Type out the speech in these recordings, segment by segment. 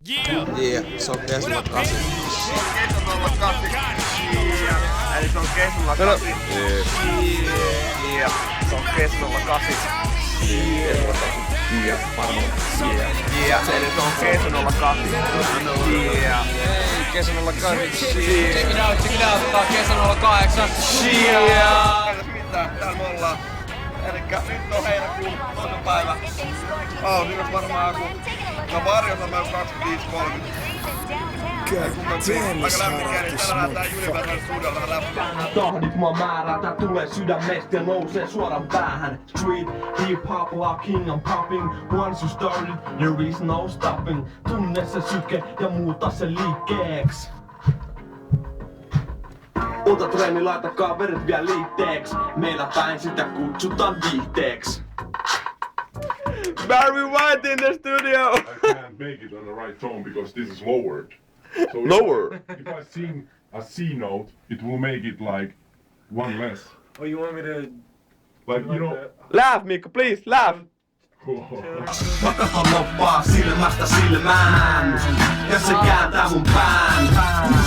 Yeah, se on Kesulla 8. Kesulla 8. Yeah. Eli se on Kesulla 8. Yeah. Se on Kesulla 8. Yeah. Yeah. Eli se on Kesulla 8. Yeah. Kesulla 8. Check it out. Tää on Kesulla 8. Yeah. Täällä me ollaan. Elikkä nyt on heinäkuun toinen päivä. Siinä varmaan joku... No varjossa mä oon 25-30. Tahdit mua määrältä tulee sydämestä ja nousee suoraan päähän. Street, hip hop, locking and popping. Once you started, there is no stopping. Tunne se syke ja muuta se liikkeeks. Ota treeni, laita kaverit vielä liitteeks. Meillä päin sitä kutsutaan viihteeks. Barry White in the studio! I can't make it on the right tone because this is lowered. So Lower? If I sing a C note, it will make it like one less. Oh, you want me to... Like, you know... Laugh, Mikko, please, laugh! Vakata loppaa silmästä silmään. Ja se kääntää mun pään.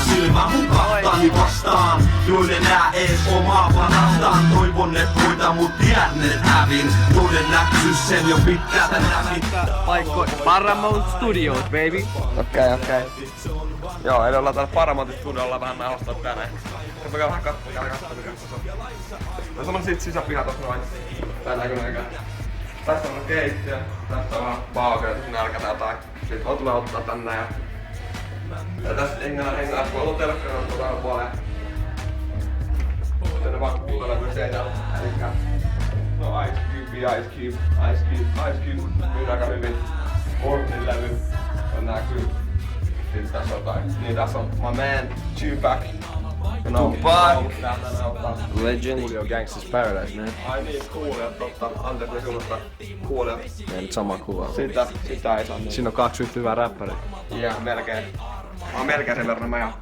Silmä mun kahtani vastaan. Joiden nää ees omaa parastaan. Toivon et voita mut tiedät hävin. Todennäköisyys sen jo pitkältä näkin. Paikko Paramount Studios, baby. Okei. Joo, eli ollaan täällä Paramount Studiolla vähän nauhoittaa tänään. Käydään vähän katsomaan, mikä on semmonen sit sisäpiha tossa noin. Tää näköinen. Tässä on keittiö, tässä on vähän paukea, jos nälkä tai jotain. Sitten voi tulee ottaa tänne ja tässä hengää, kun on telkkana tuolla puolella. Sitten ne vaan kuuntelevat seinällä. Elikkä... No Ice Cube myy aika hyvin. Fortnin levy on näkyy. Sitten tässä on jotain. Niin tässä on my man, Tupac. Legend. Coolio Gangsters Paradise, man. Ai niin, Coolio, totta. Anteeksi sinusta. Coolio. Ei nyt sama kuva. Sitä ei saa niin. Siinä on 2 yhtä hyvää räppäriä. Jaa, melkein. Mä oon melkein sen verran mä ja...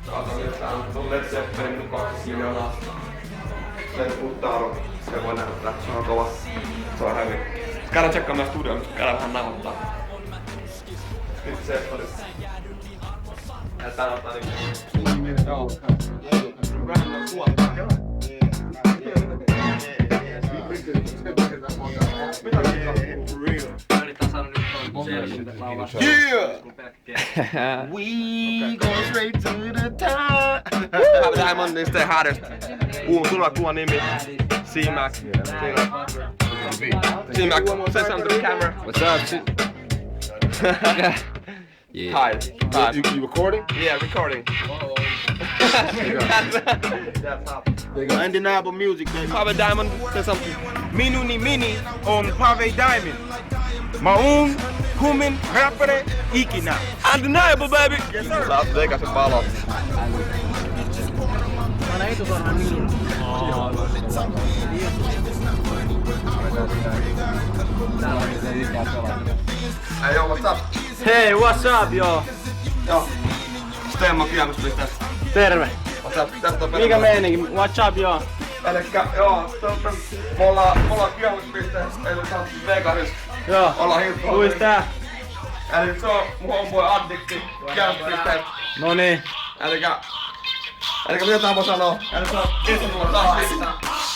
Kato, jos tää on Led Zeppelin 2 miljoonaa. Sen Utaro. Se voi näyttää. Se on kova. Se on heavy. Käydään tsekkaan myös studioon, mistä käydään vähän nauhoittaa. Led Zeppelin. Ja tää ottaa niinku... Joo. Random kuolta. Mitä Yritän saada nyt ton selvyyttä laulaa. Yeah! We go straight to the top! Have Diamond is the hottest. Kuva nimi. C-Mac. C-Mac, say something to the camera. What's up, yeah. Hi. You recording? Yeah, recording. That's hot. Undeniable music, baby. Have Diamond, say something. Minuni Mini on Pave Diamond. Maun, Kumin, rappere, ikinä. Undeniable, baby! Yes, sir. Las Vegasin palo. Anna etusormen niin. Hey, yo, what's up? Hei, what's up, joo? Joo. Steemmo kierrospisteessä. Terve. What's up? Tästä on Mikä meininki? What's up, joo? Elikkä, joo, me ollaan kierrospisteessä, eli tää on Vegasissa. Joo. Ollaan hilppuilla. Kuis tää? Eli se on mun homeboy Addikti kierrospisteessä. Noniin. Elikkä mitä tää voi sanoa? Eli se on Kesulla 8.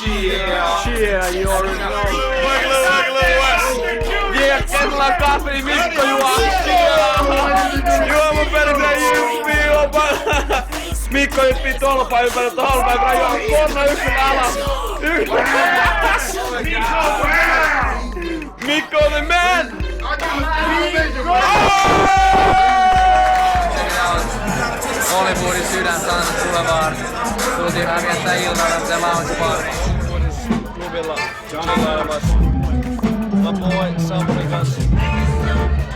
Yeah, you already know. Yeah, Kesulla 8, Mikko juo. Juoma perse jyppii jopa. Mikko jyppii tolpaa ympäri tolpaa, joka juo konna yksin alas. Mikko on the man! Hollywoodin sydän Santa Boulevard. Tultiin vähän viettää iltaa tämmösen lounge bar. Klubilla Johnny Laimas. Mä boy Samuli kanssa.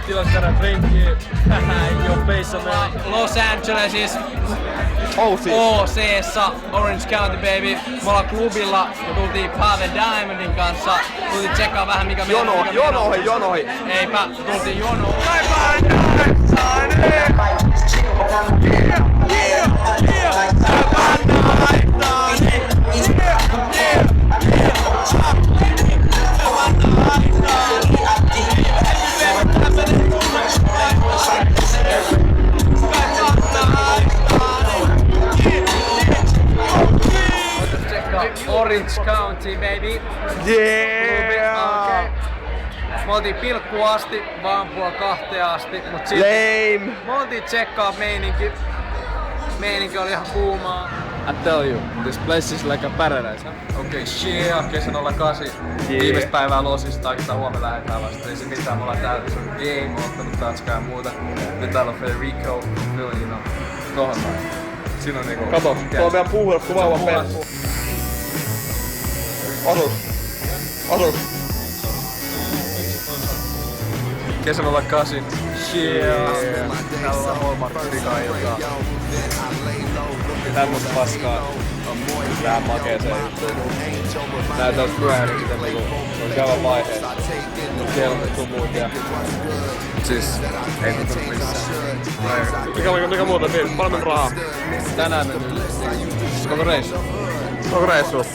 Tilas käydään drinkkiä. Ei oo peissa meni. Los Angelesissa. OC:ssa, Orange County baby. Me ollaan klubilla ja tultiin Pave Diamondin kanssa. Tultiin tsekkaa vähän mikä meillä on. Jonoihin. Eipä, tultiin jonoon. Orange County, baby. Yeah! Okay. Me oltiin pilkkuun asti, vaan 2 asti, mut silti Lame! me oltiin tsekkaa meininki. Meininki oli ihan kuumaa. I tell you, this place is like a paradise. Okei, shit, kesän 08. Viimeistä päivää losista, oikeastaan huomenna lähdetään vasta. Ei se mitään, me ollaan täällä, se on game, ottanut tatskaa ja muuta. Nyt täällä on Federico, Philly, tohon noin. Siinä on niinku... Kato, tuo on vielä puhdasku vauvan persu. Asus. Kesän 08. Shit. Täällä on Hallmark-rika-iltaa. Tämmöstä paskaa. Vähän makeeseen juttuun. Näytä ois myöhemmin sitten niinku on käydä vaiheessa. Kelmet sun muut ja... Siis ei tuntunut missään. Mikä muuta fiilis? Paljon rahaa? Tänään mennyt koko reissu. Koko reissu?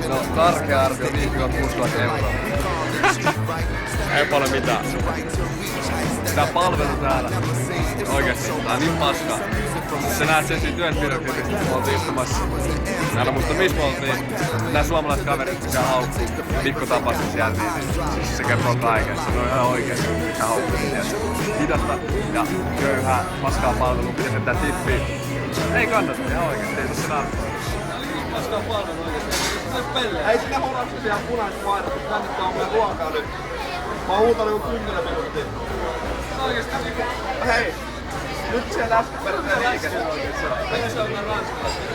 No karkea arvio 5-6 000 euroa. Ei paljon mitään. Tää palvelu täällä. Oikeesti, tää on niin paskaa. Sä näet sen siinä työnpidokirjasta, kun me oltiin istumassa. Mä en muista missä me oltiin. Nää suomalaiset kaverit, mikä haukkuu. Mikko tapasi siellä, niin se kertoo kaiken. Se on ihan oikeesti, mikä haukkuu. Hidasta ja köyhää, paskaa palvelua, pitäis jättää tippiä. Ei kannata, ihan oikeesti, ei tossa nää. Paskaa palvelu oikeesti. Ei sinä huonoksi vielä punaista painata, kun tänne on meidän ruokaa nyt. Mä oon huutanut joku 10 minuuttia. Oikeesti niinku... Hei! Nyt siellä äsken perusteen liikenne oikeesti. Ei se on nää ranskalaisia.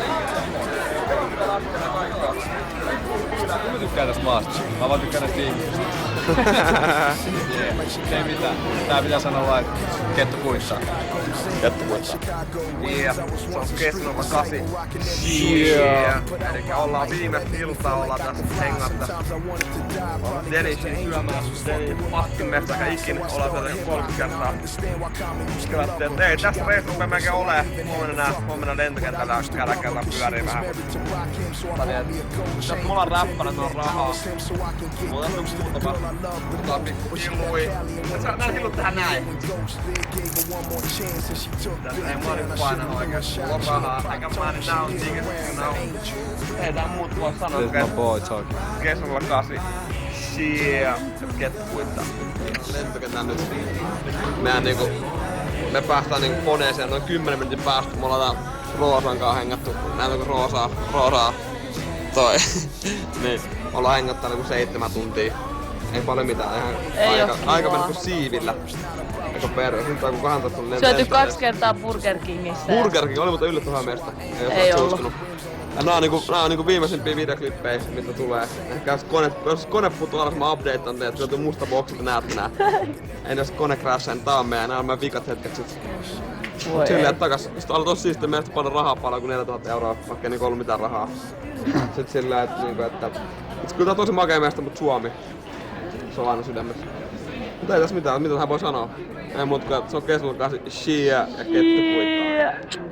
Mä tykkään tästä maasta. Mä vaan tykkään näistä ihmisistä. Ei mitään. Tää pitää sanoa vaan, että kettu kuittaa. Kettu kuittaa. Yeah, se on kesän 08. Yeah. Elikkä ollaan viimeistä iltaa, ollaan tässä hengatta. Denisin syömässä. Denin paskin mestakaan ikinä. Ollaan sieltä 30 kertaa. Kelattiin, että ei tässä reissu rupee melkein olee. Huomenna lentokentällä käydään pyöriin vähän. Jos mulla on räppänä, niin on rahaa. Mulla on muutama. Mulla on pikku hillui. Nää hillut tähän näin. Tässä ei mua nyt painanut oikeesti. Mulla on rahaa. Eikä mä nyt nää on tiikessä. Ei tää muut voi sanoa. This my boy talking. Kesän 08. Yeah. Kettu kuittaa. Lentokentän nyt. Me päästään niinku koneeseen noin 10 minuutin päästä. Me ollaan tää Roosan kanssa hengattu. Näytäkö Roosaa? Toi. Niin. Ollaan hengattu niinku 7 tuntia. Ei paljon mitään. Aika mennyt kuin siivillä. Eikä perus. Nyt on kun 12 tunnin lentokentällä. Syöty 2 kertaa Burger Kingissä. Burger King oli mutta yllättävän meistä. Ei ollut. Nää on niinku viimeisimpiä videoklippejä, mitä tulee. Ehkä jos kone puuttuu alas, mä updatean teet, syöty musta boksit ja näette nää. Ei jos kone crashaa, niin tää on nää on meidän vikat hetket sit. Mut silleen takas, sit oli tossa siistiä meistä paljon rahaa paljon kuin 4 000 €, vaikka ei niinku ollu mitään rahaa. Sit silleen, että kyllä tää on tosi makea meistä, mut Suomi. Se on aina sydämessä. Mut ei tässä mitään, mitä hän voi sanoa. Ei muuta kuin, että se on kesän 08, shia ja kettu kuittaa.